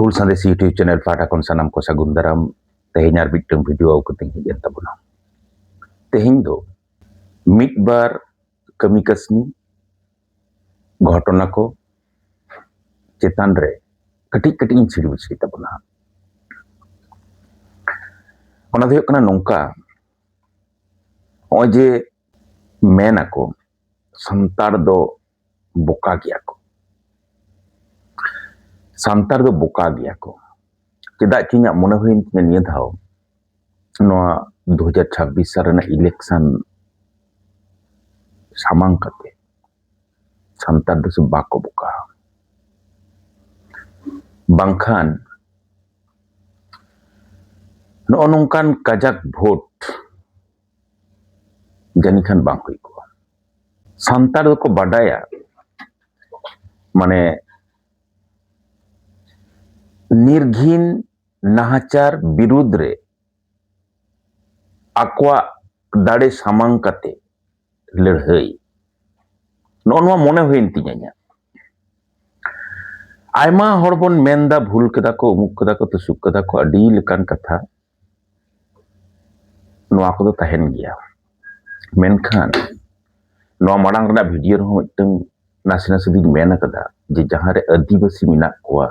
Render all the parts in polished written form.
Hul Sandes YouTube channel Pata kon sanam ko sagun daram tehenya biteng video au kuting hijan tabuna. Teheny do midbar kami kasni घटना को चेतान रे कटी कटी छिड़ी बिछड़ी तबना ओना दो कना नोंका ओ जे मेना को संतार दो बोका गया को संतार दो बोका गया को चेदा चिन्या मने हुइन तिnya निया धाव नोआ 2026 साल इलेक्शन सामांग कते संतार दो से बाको बोका bangkhan no nongkan kajak vote janikan bang hui ko santar ko badaya mane निर्घिन नाहाचार विरुद्ध रे आकवा दाड़े सामांग कते लड़हई नोनवा मोने हुइन तिnya आयमा हड़बन मेनदा भूल कदा को उमुक कदा को तुसुक कदा को अडी लेकान कथा नोआ को तो तहन गया मेनखान नोआ माड़ांग रना वीडियो रहो मिटंग नासे नासे दिन मेन कदा जे जहां रे आदिवासी मिना कोआ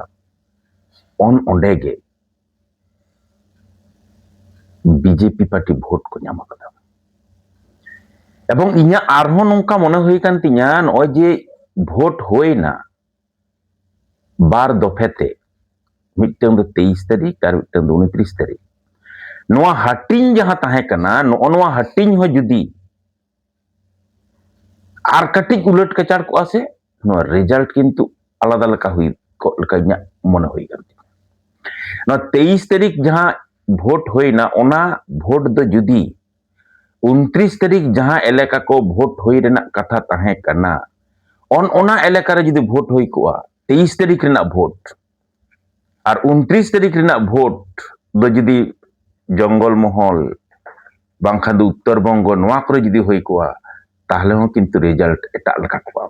ऑन ओंडेगे बीजेपी पार्टी भोट को ᱧᱟᱢ कदा एवं इnya आरहो नोंका मने हुई कान तिnya नोय जे भोट होइना बार दफेते मिटंग दो 23 तारीख और मिटंग दो 29 तारीख नोआ हटिंग जहां ताहे कना नोआ हटिंग हो जुदी आर कटिक उलट कचार को आसे नोआ रिजल्ट किंतु आलादा लका हुई को लका इnya मने हुई कान नोआ 23 तारीख जहां भोट होइना ओना भोट दो जुदी 29 तारीख जहां एलाका को भोट होई रेना कथा ताहे कना ओना एलाका रे जुदी भोट होई कोआ 23 तारीख रेना भोट और 29 तारीख रेना भोट दो जुदी जंगल महल बांखान दो उत्तर बंग नोआ करे जुदी होई कोआ ताहले हो किंतु रिजल्ट एटा लका कोआ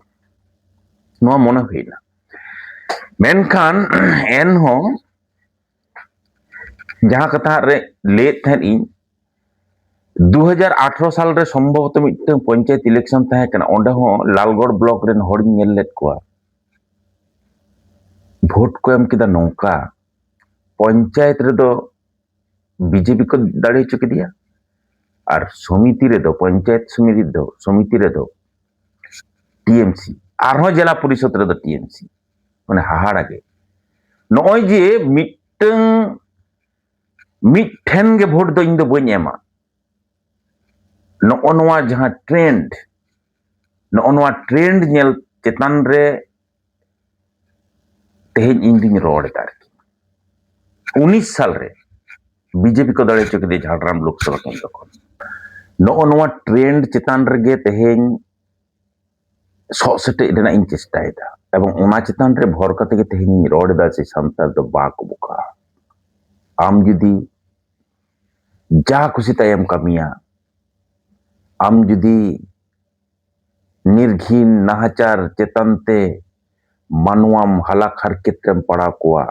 नोआ मने होइना मेनखान एन हो जहां कथा रे लेत थेन इन 2018 साल रे संभवतः मिटन पंचायत इलेक्शन ताहे कना ओंडे हो लालगढ़ ब्लॉक रेन हड़ नेल लेत कोआ भोट को एम किदा नौका पंचायत रे दो बीजेपी को दाड़े चुके दिया और समिति रे दो पंचायत समिति रे दो टीएमसी आरो जिला परिषद रे दो टीएमसी माने हाहाड़ा गे नय जे मिटन मिठेन गे भोट दो इन दो बኝ एमा नोआ जहां ट्रेंड नोआ ट्रेंड नेल चेतान रे तेहेन इन दिन रोड दार 19 साल रे बीजेपी को दाड़े चुके दे झारग्राम लोकसभा केंद्र को नोआ ट्रेंड चेतान रे तेहेन सो सेटे देना इन चेष्टायदा एवं ओना चेतान रे भर कते के तेहेन रोड दा से संताल दो बाक बुका आम जुदी जा खुशी तायम कमिया आम जुदी निर्घिन नाहाचार चेतनते मानवाम हलाक हरकतेम पड़ा कोआ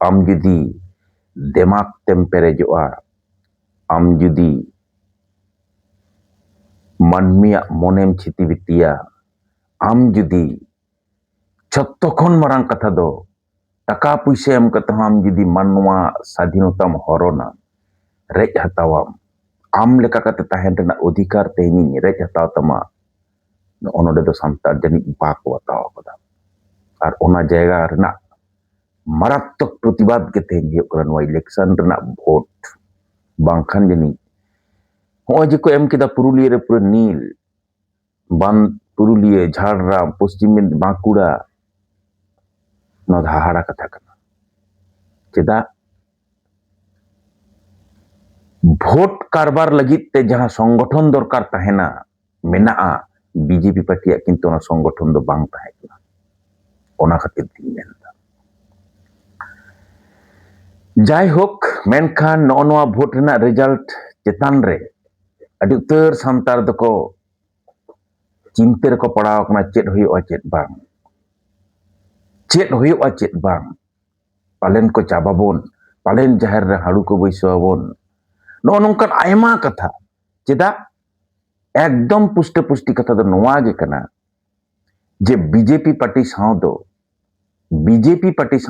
आम जुदी दिमाग तेम पेरेजोआ आम जुदी मानमिया मोनेम छिति बितिया आम जुदी छत्तखन मारांग कथा दो टाका पैसा एम कथा आम जुदी मानवा स्वाधीनताम हरना रेज हतावाम आम लेका कते ताहेन रेना अधिकार तेनी रेज हताव तमा ओनोडे दो संतार जनी बाको बताव कदा और ओना जायगा रेना मारात्मक प्रतिवाद के तेन हियो करा नोआ इलेक्शन रेना भोट बांखान जनी हो जे को एम केदा पुरुलिया रे पूरा नील बान पुरुलिया झारग्राम पश्चिम बांकुड़ा नो हाहाड़ा कथा कना चेदा भोट कारबार लगित ते जहां संगठन दरकार तहेना मेना बीजेपी पार्टी किंतु संगठन दो बांग तहेना ओना खातिर दिन मेनदा जाय होक मेनखान नोआ भोट रेना रिजल्ट चेतान रे अडी उतर संतार दको चिंता रको पड़ाव कना चेत हुयुआ चेत बांग palen ko cababon, palen jaher re haru ko baisawabon. No nongkan aima katha. Cheda ekdom puste pusti katha do noa ge kana. Je BJP party saw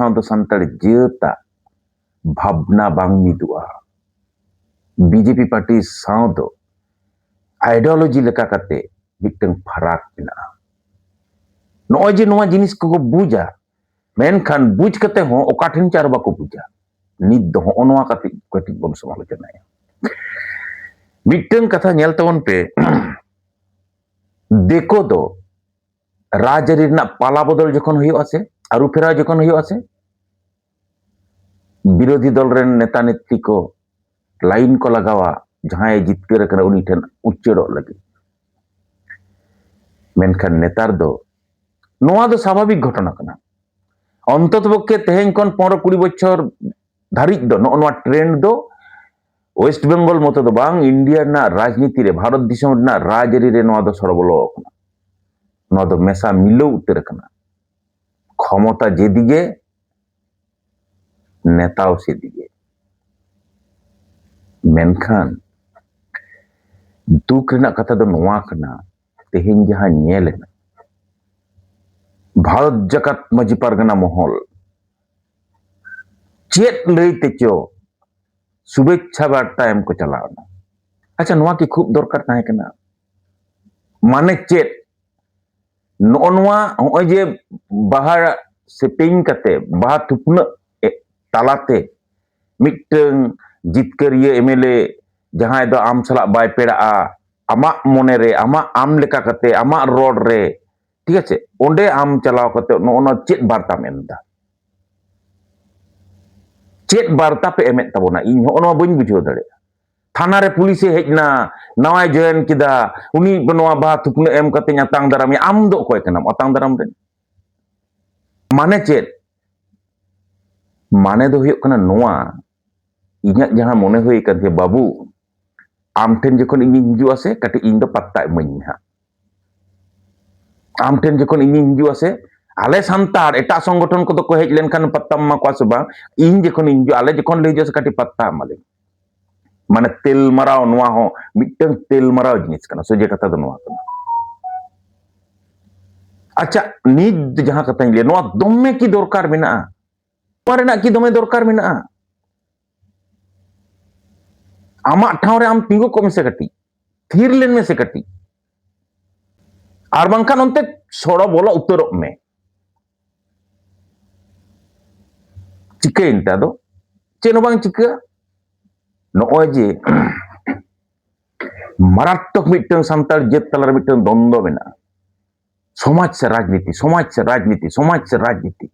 do santar jeta bhabna bang midua. BJP party saw do ideology leka kate miteng farak mena'a. No'oy je noa jinis ko buja, menkan buj kate ho oka thin char bako buja. Nit do ho noa kate katik bom samalocana. Miteng katha nyel tabon pe deko do Rajouri पाला बदल जखन हुई आसे आरु फेरा जखन हुई आसे विरोधी दल रेन नेता नेत्री को लाइन को लगावा जहां जितकर कना उनी ठन उच्चरो लगे मेनखान नेतार दो नोआ दो स्वाभाविक घटना कना अंतत पक्षे तेहेन कोन 15-20 बछर धारिज दो नोआ ट्रेंड दो वेस्ट बेंगल मतो दो बांग इंडिया ना राजनीति रे भारत दिसम ना राजरी रे नोआ दो सरबलो कना नोआ दो मेसा मिलो उतर कना क्षमता जेदिगे नेताओ सेदिगे मेनखान दुख रेना कथा दो नोआ कना तेहेन जहां नेलेना भारत जगत मजी पारगना महल चेत लईते चो शुभेच्छा वार्ता एम को चलावना अच्छा नोआ की खूब दरकार ताहे कना माने चेत नोआ होय जे बाहर सेपिंग कते बाहा थुपना तालाते मिटeng जितकरिया एमएलए जहां दो आम सला बाय पेड़ा आमा मोने रे आमा आम लेका कते आमा रोड रे ठीक है ओंडे आम चलाव कते नो चेत बार्ता मेनदा चेत बार्ता पे एमेत तबोना इन हो बन बुझो दड़े थाना रे पुलिस हेजना नवाय जॉइन किदा उनी बनवा बा थुपना एम कते अतांग दाराम आम दो कोय कनाम अतांग दाराम रे माने चेत माने दो हुयो कना नोआ इन्या जहां मोने हुई करके बाबू आम ठेन जखन इनी हिजु आसे कटे इन दो पत्ता इमानी हा आम ठेन जखन इनी हिजु आसे आले संतार एटा संगठन को तो को हेज लेनखान पत्ता मा को आसबा इन जखन हिजु आले जखन ले जस कटे पत्ता माले माने तेल मराव नोआ हो मिटन तेल मराव जिनिस कना सोजे कथा दो नोआ कना अच्छा निद जहां कथा ले नोआ दमे की दरकार मेना पारेना की दमे दरकार मेना आमा ठाव रे आम तिंगु को में से कटी थीर लेन में से कटी आर बांखान ओंते सोड़ो बोलो उतरो में चिके इंता दो चेनो बांग चिका नोय जे मारात्मक मिटन संतार जेत तलार मिटन द्वंद्व मेना समाज से राजनीति समाज से राजनीति समाज से राजनीति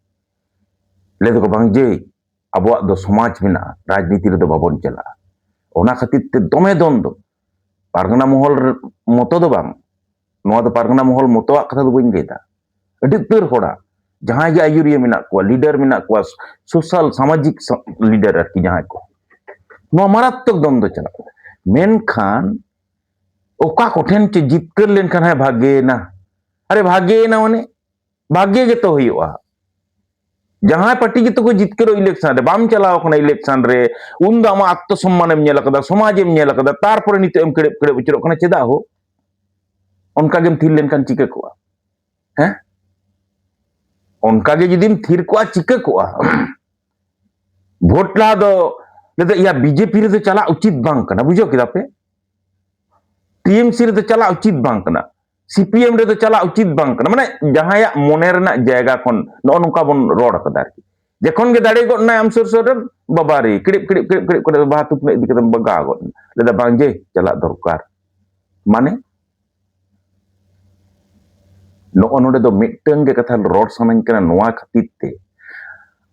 ले दो बांग जे अबो दो समाज मेना राजनीति रे दो बाबन चला ओना खातिर ते दमे द्वंद्व पारगना महल मतो दो बांग नोआ दो पारगना महल मतो कथा दो बइन लेदा अडी तर होड़ा जहां जे आयुरिया मेना को लीडर मेना को सोशल सामाजिक लीडर आरकी जहां को नोआ मारात्मक द्वंद्व चला मेनखान ओका कोठेन चे जितकर लेनखान है भाग्य ना अरे भाग्य ना माने भाग्य गे तो हुआ जहां पार्टी जो को जितकर इलेक्शन रे बाम चलाव कना इलेक्शन रे उन द आमा आत्मसम्मान एम नेल कदा समाज एम नेल कदा तारपर नित एम कड़े कड़े उचरो कना चेदा हो उनका गेम थीर लेनखान चिका को हैं उनका गे जदिम थीर को चिका को वोट ला दो ले या बीजेपी रे चला उचित बांग कना बुझो किदा पे टीएमसी रे चला उचित बांग कना सीपीएम रे चला उचित बांग कना माने जहाया मोने रेना जायगा खन नो नुका बन रोड कदा जखन गे दाड़े गो ना आम सुर सुर बाबारी किड़िप किड़िप किड़िप किड़िप करे बाहा तुपने इदी कदम बगा गो लेदा बांग जे चला दरकार माने नो नोडे दो मिटन गे कथा रोड सनाኝ कना नोआ खातिर ते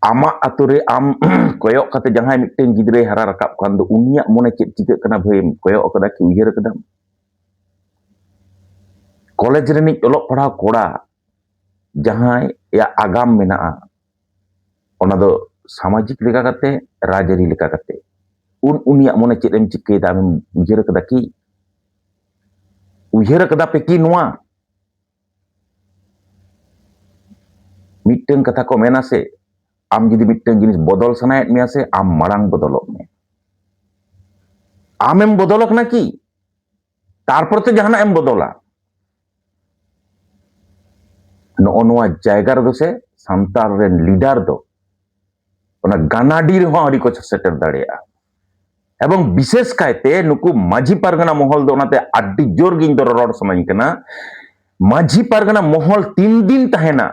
आमा अतुरे आम कोयो कते जहां मिटन गिदरे हरा रकाब खान दो उनिया मोने चेत चिका कना भय कोयो कदा कि उयहर कदा कॉलेज रेनी ओलोग पढ़ा कोड़ा जहां या आगाम मेना ओना दो सामाजिक लेका कते राजरी लेका कते उनिया मोने चेत एम चिके दा हम उयहर कदा पे की नोआ मिटन कथा को मेना से आम जुदी मिट्टन जिनिस बदल सनायेद मेया से आम मारांग बदलक मे आमेम बदलक ना कि तारपर तो जहाना एम बदला नोआ जायगा रे से सान्ताल रेन लीडर दो ओना गानाडी रे हरि को सेटर दाड़ेया एवं विशेष कायते नुकु माझी पारगना महल दो ओनाते आड्डी जोर गिन दो रड़ सनाई कना माझी पारगना महल 3 दिन तहेना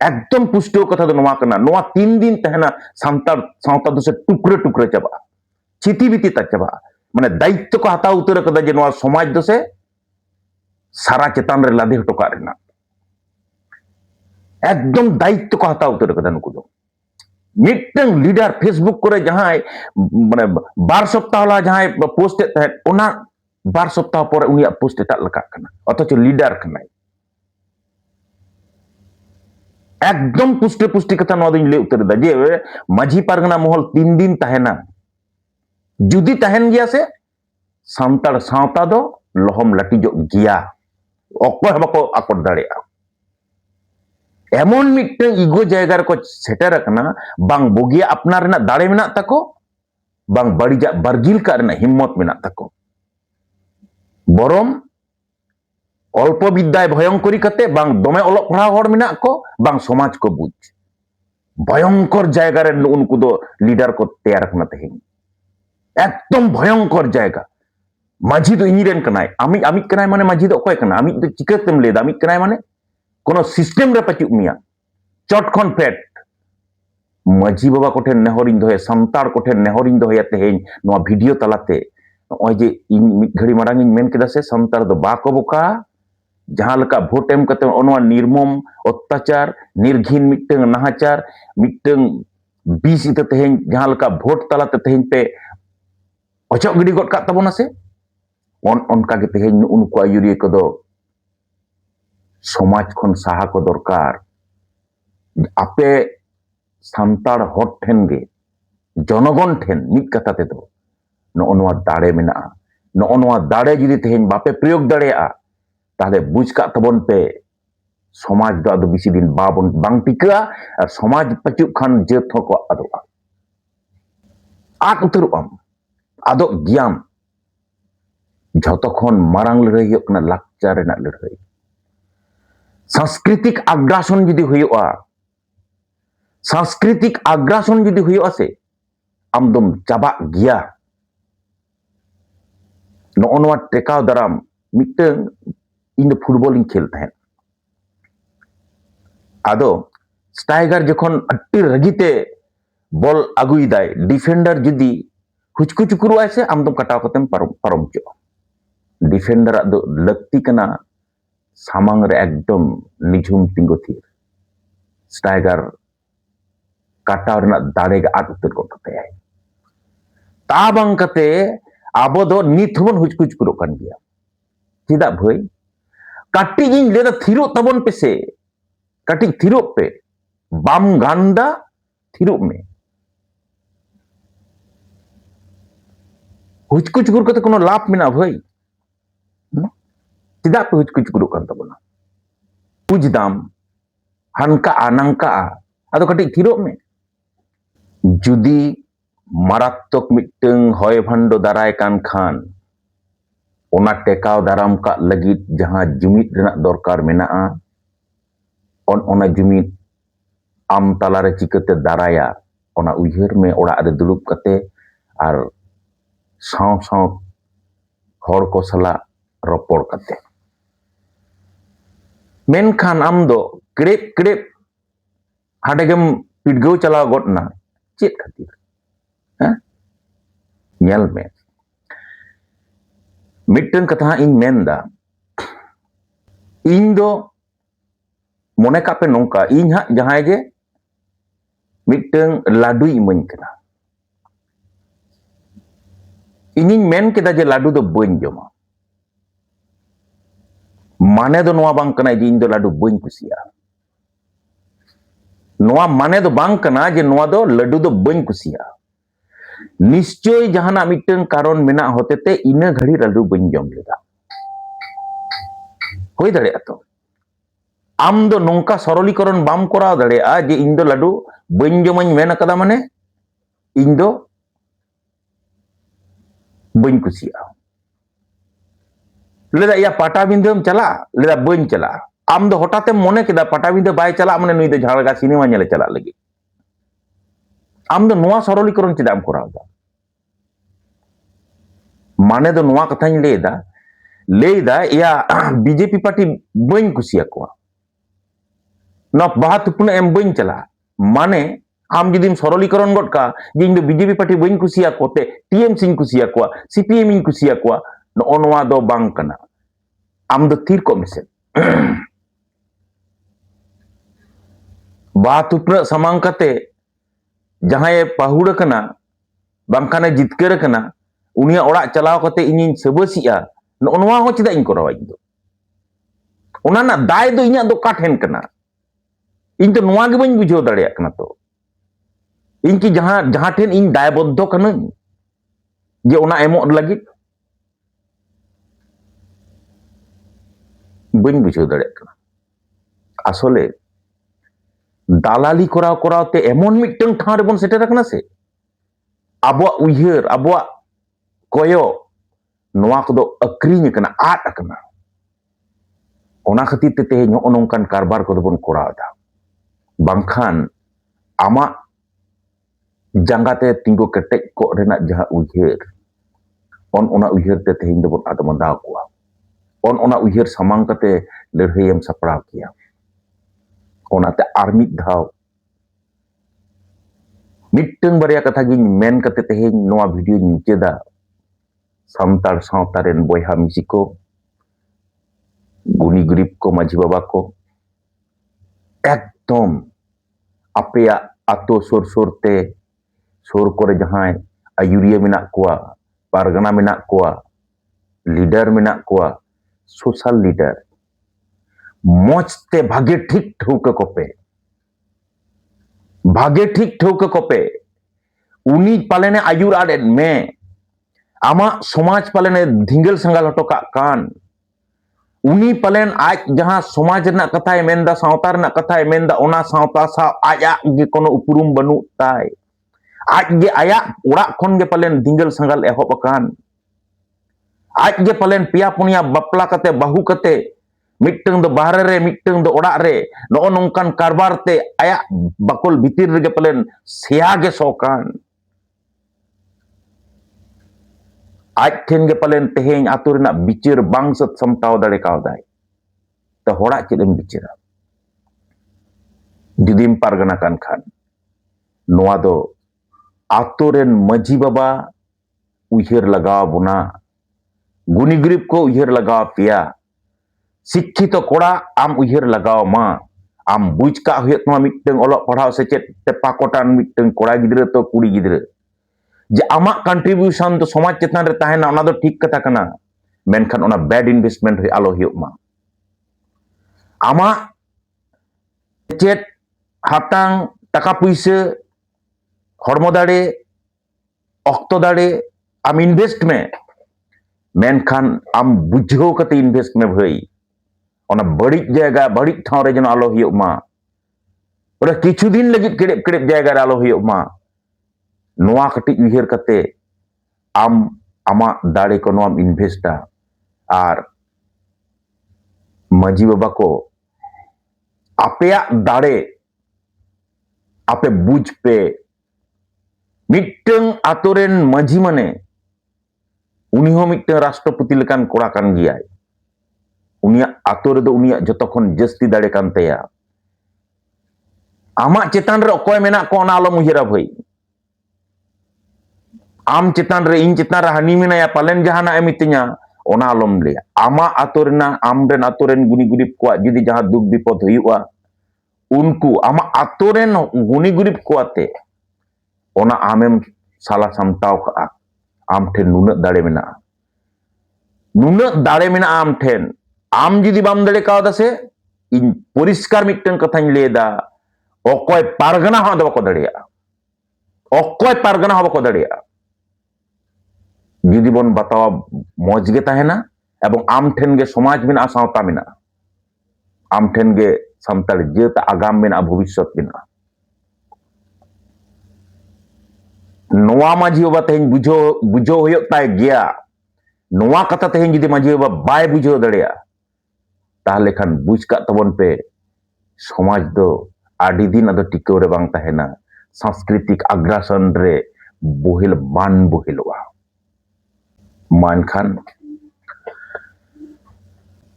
एकदम पुष्टो कथा दो नोआ कना नोआ 3 दिन तहेना सान्ताल सावता दो से टुकरे टुकरे चबा चिति बिति ता चबा माने दायित्व को हताव उतर कदा जे नोआ समाज दो से सारा चेतान रे लादे हटोका रेना एकदम दायित्व को हताव उतर कदा नुकु दो मिट्टन लीडर फेसबुक करे जहां माने 2 सप्ताह ला जहां पोस्ट तहे ओना 2 सप्ताह पर उनिया पोस्ट एटा लका कना अथच लीडर कनाय एकदम पुष्टि पुष्टि कथा नो दिन ले उतर दा जे माझी पारगना महल 3 दिन तहेना जुदी तहेन गया से सान्ताल सावता दो लहम लाटिजो गया अकोय बको आकोट दाड़ेया एमन मिट्टन इगो जायगा को सेटर करना बांग बोगिया अपना रेना दाड़े मेना ताको बांग बड़ीजा बरगिल का रेना हिम्मत मेना ताको बरम अल्प विद्याय भयंकरी कते बांग दमे ओलक पढ़ा हड़ मेना को बांग समाज को बुझ भयंकर जायगा रे उनको दो लीडर को तैयार करना तेहिं एकदम भयंकर जायगा माझी दो इनिरेन कनाय आमित कनाय माने माझी दो अकोय कना आमित दो चिकातेम लेदा आमित कनाय माने कोनो सिस्टम रे पचुक मिया चट खन पेट माझी बाबा कोठे नेहरिन दोहे सान्ताड़ कोठे नेहरिन दोहे तेहेन नोआ वीडियो तलाते ओय जे इन मिट घड़ी मारांग इन मेन केदा से सान्ताड़ दो बाको बोका जहां लका भोट एम कते ओनवा निर्मम अत्याचार निर्घिन मिट्टन नाहाचार मिट्टन बीस इते तेहेन जहां लका भोट तलाते तेहेन पे अचक गिडी गड का तबोना से उनका के तेहेन उनको आयुरिया को दो समाज खन साहा को दरकार आपे सान्ताड़ हर ठेन गे जनगण ठेन मिट कथा ते दो नोआ दाड़े मेना नोआ दाड़े जुदी तेहेन बापे प्रयोग दाड़ेया ताहले बुझ का तबन पे समाज दो आदो बिसी दिन बाबन बांग टिका और समाज पचुक खान जेत को आदोआ आद उतरुआम आदो ज्ञान झतखन मारांग लड़ाई हो कना लाकचार रेना लड़ाई सांस्कृतिक आग्रासन जुदी हुआ सांस्कृतिक आग्रासन जुदी हुआ से आमदम चाबा गया नोआ टेकाव दाराम मिट्टन इन फुटबॉल खेल तहन आदो स्टाइगर जखन अट्टी रगीते बॉल आगुई दाय डिफेंडर जुदी हुचकु चुकुरुआय से आमदम कटाव कतेम परम चो डिफेंडर दो लक्ति कना सामांग रे एकदम निझुम तिंगो थी स्टाइगर काटाव रेना दाड़े गे आद उतर गड कते ता बांग कते आबो दो नित हबन हुचकु चुकुरो कान गया चिदा भई काटी इन लेदा थिरो तबन पे से काटी थिरो पे बाम गांडा थिरो में हुचकु चुकुर कते कोनो लाभ मेना भई चिदा पे हुचकु चुकुरो कान तबना पुजदाम हनका आनंका आदो काटी थिरो में जुदी मारात्मक मिट्टन हय भांडो दाराय कान खान ओना टेकाव दाराम का लगित जहां जुमिद रेना दरकार मेनाआ ओना जुमिद आम तालारे चिकते दाराया ओना उयहर में ओड़ा रे दुलुब कते आर साव साव हर को सला रपड़ कते मेनखान आम दो क्रेप क्रेप हाडेगम पिडगौ चलाव गडना चेत खातिर नेल में मिट्टन कथा इन मेनदा इन दो मने कापे नोंका इन हा जहां जे मिट्टन लाडू इमन कना इनिन मेन केदा जे लाडू दो बन जमा माने दो नोआ बांग कना जे इन दो लाडू बन कुसिया नोआ माने दो बांग कना जे नोआ दो लाडू दो बन कुसिया निश्चय जहाना मिट्टन कारण मेना होतेते इना घड़ी लाडू बन जम लेदा होई दाड़े तो आम दो नोंका सरलीकरण बाम कराव दाड़ेया जे इन दो लाडू bañ jomañ mena kada mane ᱤᱧ ᱫᱚ bañ kusiya leda ya patabindam chala leda bañ chala am do hotatem mone keda patabinda bai chala mane nui do jharga cinema nyele chala lagi am do noa sorolikaron chedam korau da mane do noa kathany leida ya BJP party bañ kusiya ko na baha tupuna em bañ chala mane am judim sorolikaron god ka je ᱤᱧ ᱫᱚ BJP party bañ kusiya ko te TMC ᱤᱧ kusiya ko CPM ᱤᱧ kusiya ko no noa do bang kana am do thir ko mese baha tupuna samang kate jahaye pahura kana bangkane jitkar kana unia orak chalao kate iñiñ sebasiya no noa ho cheda iñ korawa iñ do ona na dai do iñak do kathen kana ᱤᱧ ᱛᱚ ᱱᱚᱣᱟ ᱜᱮ ᱵᱟᱹᱧ ᱵᱩᱡᱷᱟᱹᱣ ᱫᱟᱲᱮᱭᱟᱜ ᱠᱟᱱᱟ ᱛᱚ ᱤᱧ ᱠᱤ ᱡᱟᱦᱟᱸ ᱴᱷᱮᱱ ᱤᱧ ᱫᱟᱭᱵᱚᱫᱽᱫᱷᱚ ᱠᱟᱹᱱᱟᱹᱧ ᱡᱮ ᱚᱱᱟ ᱮᱢᱚᱜ ᱞᱟᱹᱜᱤᱫ bañ বুঝাও দাঁড়ায় কানা আসলে দালালি করাও তে এমন মিটং ঠাঁড় রেবন সেটের রাখনা সে আবুয়া উইহার আবুয়া কয় নোয়া কদো আক্রিñ কানা আট কানা ওনা খাতির তে তেহেñ নongkan কারবার কদো বন করাও দা bangkhan ama jangate tinggo ketek kok renak jahat uihir ona uihir te tehin dobon adamanda kuwa ona uihir samang kate lerhayam saprau kia ona te armit dhau mitteng barya katha giñ men kate tehin noa video ni cheda santar sawtaren boyha misiko guni grip ko maji baba ko একদম apea ato sur te sur kore jahan ayuria menak kuwa pargana menak kuwa leader menak kuwa social leader moj te bhage ঠিক ঠৌকে kope uni palene ayur aden me ama somaj palene dhingal sangal hoto kak kan uni palen aj jahan somaj renak kathay menda sawta renak kathay menda ona sawta saw ajak ge kono upurum banu tai aj ge ayak orak khon ge palen dhingal sangal ehop akan aj ge palen pia punia bapla kate bahu kate mitteng do bahare re mitteng do orak re no nongkan karbar te ayak bakol bitir rege palen sea ge sokan aj ठेन ge palen teheñ atu renak bicir bang set samtau dare kau dai te horak chet em bicira judim pargana kan khan noa do atu ren maji baba uihir lagaw buna guni grip ko uihir lagaw pia শিক্ষিত কোড়া am uihir lagaw ma am buj ka huyet ma mitteng olok padhaw secet te pakotan mitteng koड़ा gidra to kuri gidra যে আমার contribution তো সমাজ চেতনা রে তাহেনা ওনা দো ঠিক কথা কানা মেনখান ওনা ব্যাড ইনভেস্টমেন্ট হই আলো হিউক মা আমা চেত হাতাং টাকা পয়সা হরমো দাড়ে অক্ত দাড়ে আম ইনভেস্ট মে মেনখান আম বুঝাও কাতে ইনভেস্ট মে ভই ওনা বাড়িক জায়গা বাড়িক ঠাঁও রে যেন আলো হিউক মা ওরা কিছুদিন লাগি কেড়েপ কেড়েপ জায়গা রে আলো হিউক মা নোয়া কাটি উইহার কাতে am ama dare ko noam investa ar maji baba ko apeyak dare ape buj pe mitteng atoren maji mane uni ho mitteng rashtrapati lekan kora kan giyai unia atore do unia jotokhon jasti dare kan teya ama chetan re okoy menak ko ona alom uihara bhai am chetan re in chetan re hani menaya palen jahana emitinya ona alom le ama atorena amren atoren guni gurip ko judi jaha duk bipod huyuga unku ama atoren guni gurip ko ate ona amem salah samtau ka am ten nunak dare mena am ten am judi bam dare kawda se in poriskar mitteng kathany leda okoy pargana ho do ko dareya যদি বন বাতাওয়া মজ গে তাহেনা এবং আম ঠেন গে সমাজ মেনা সাঁওতা মেনা আম ঠেন গে সান্তাল জেত আগাম মেনা ভবিষ্যৎ মেনা नोआ माझी बाबा तेहन बुझो होयक ताय गया नोआ कथा तेहन जुदी माझी बाबा बाय बुझो दड़िया ताहले खान बुझ का तबन पे समाज दो आदि दिन अदो टिकाव रे बांग तहेना सांस्कृतिक आग्रासन रे बोहिल बान बोहिलवा मानखान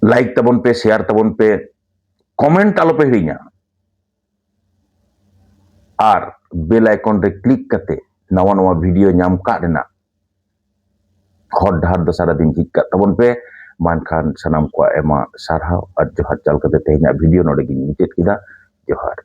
लाइक तबन पे शेयर तबन पे कमेंट आलो पे हिड़िया और बेल आइकन रे क्लिक करते नवा नवा वीडियो नाम का देना हर डहार दो सारा दिन हिट का तबन पे मानखान सनाम को एमा सारहाव और जोहार चाल करते तेहना वीडियो नोडे गिन मुचाद किदा जोहार